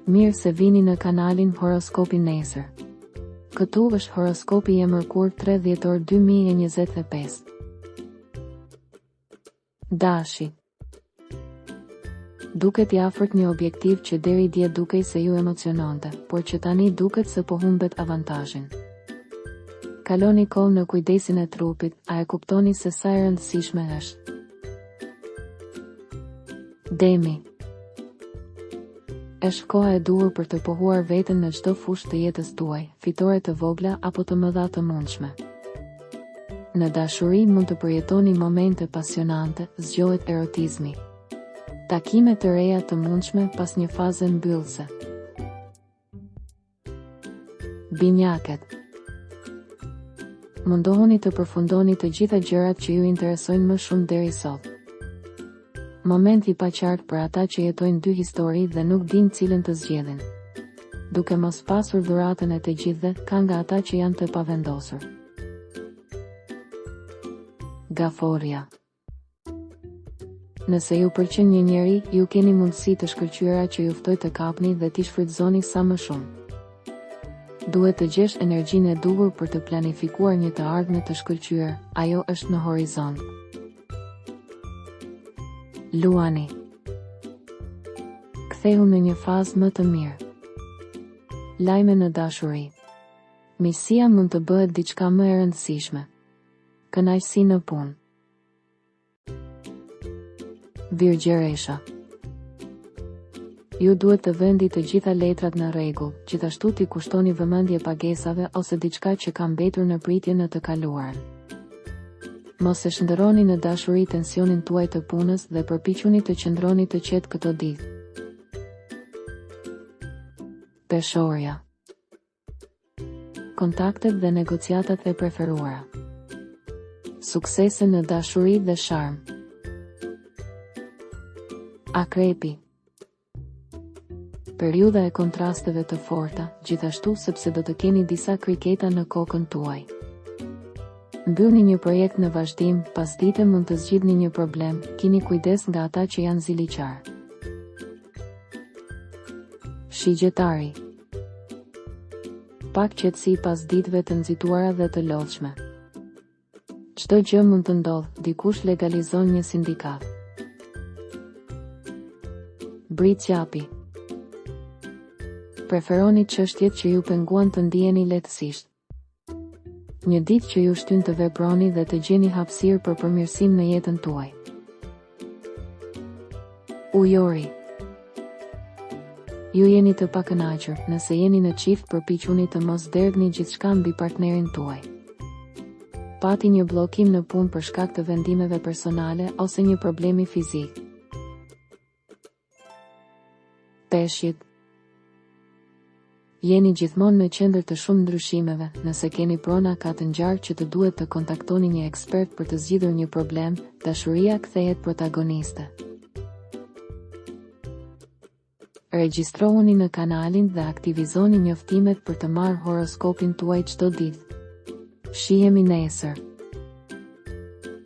Mirë se vini në kanalin Horoskopi Nesër. Këtu është horoskopi i mërkur 3 dhjetor 2025. Dashi. Duket i afërt një objektiv që deri dje dukej se ju emociononte, por që tani duket se po humbet avantazhin. Kaloni kohë në kujdesin e trupit, a e kuptoni se sa e rëndësishme është. Demi. Është koha e duhur për të pohuar veten në çdo fushë të jetës tuaj, fitore të vogla apo të mëdha të mundshme. Në dashuri mund të përjetoni momente pasionante, zgjohet erotizmi. Takime të reja të mundshme pas një faze mbyllëse. Binjaket. Mundohuni të përfundoni të gjitha gjërat që ju interesojnë më shumë deri sot. Moment i paqartë për ata që jetojnë dy histori dhe nuk dinë cilën të zgjedhin. Duke mos pasur dhuratën e të gjithëve, ka nga ata që janë të pavendosur. Gaforja. Nëse ju pëlqen një njeri, ju keni mundësi të shkëlqyera që ju ftoj të kapni dhe t'i shfrytëzoni sa më shumë. Duhet të gjesh energjinë e duhur për të planifikuar një të ardhme të shkëlqyer, ajo është në horizont. Luani. Kthehu në një fazë më të mirë. Lajme në dashuri. Miqësia mund të bëhet diçka më e rëndësishme. Kënaqësi në punë. Virgjëresha. Ju duhet të vendi të gjitha letrat në rregull, gjithashtu t'i kushtoni vëmendje pagesave ose diçka që ka mbetur në pritje në të kaluarën. Mos e shndërroni në dashuri tensionin tuaj të punës dhe përpiquni të qëndroni të qetë këto ditë. Peshorja. Kontaktet dhe negociatat e preferuara. Suksese në dashuri dhe sharm. Akrepi. Periudha e kontrasteve të forta, gjithashtu sepse do të keni disa kriketa në kokën tuaj. Mbyllni një projekt në vazhdim, pasdite mund të zgjidhni një problem, keni kujdes nga ata që janë ziliqar. Shigjetari. Pak qetësi pas ditëve të nxituara dhe të lodhshme. Çdo gjë mund të ndodhë, dikush legalizon një sindikat. Britsjapi. Preferoni çështjet që ju penguan të ndiheni lehtësisht. Një ditë që ju shtyn të veproni dhe të gjeni hapësirë për përmirësim në jetën tuaj. Ujori. Ju jeni të pakënaqur, nëse jeni në çift përpiquni të mos derdhni gjithçka mbi partnerin tuaj. Pati një bllokim në punë për shkak të vendimeve personale ose një problemi fizik. Peshqit. Jeni gjithmonë në qendër të shumë ndryshimeve, nëse keni prona ka të ngjarë që të duhet të kontaktoni një ekspert për të zgjidhur një problem, dashuria kthehet protagoniste. Regjistrohuni në kanalin dhe aktivizoni njoftimet për të marrë horoskopin tuaj çdo ditë. Shihemi nesër.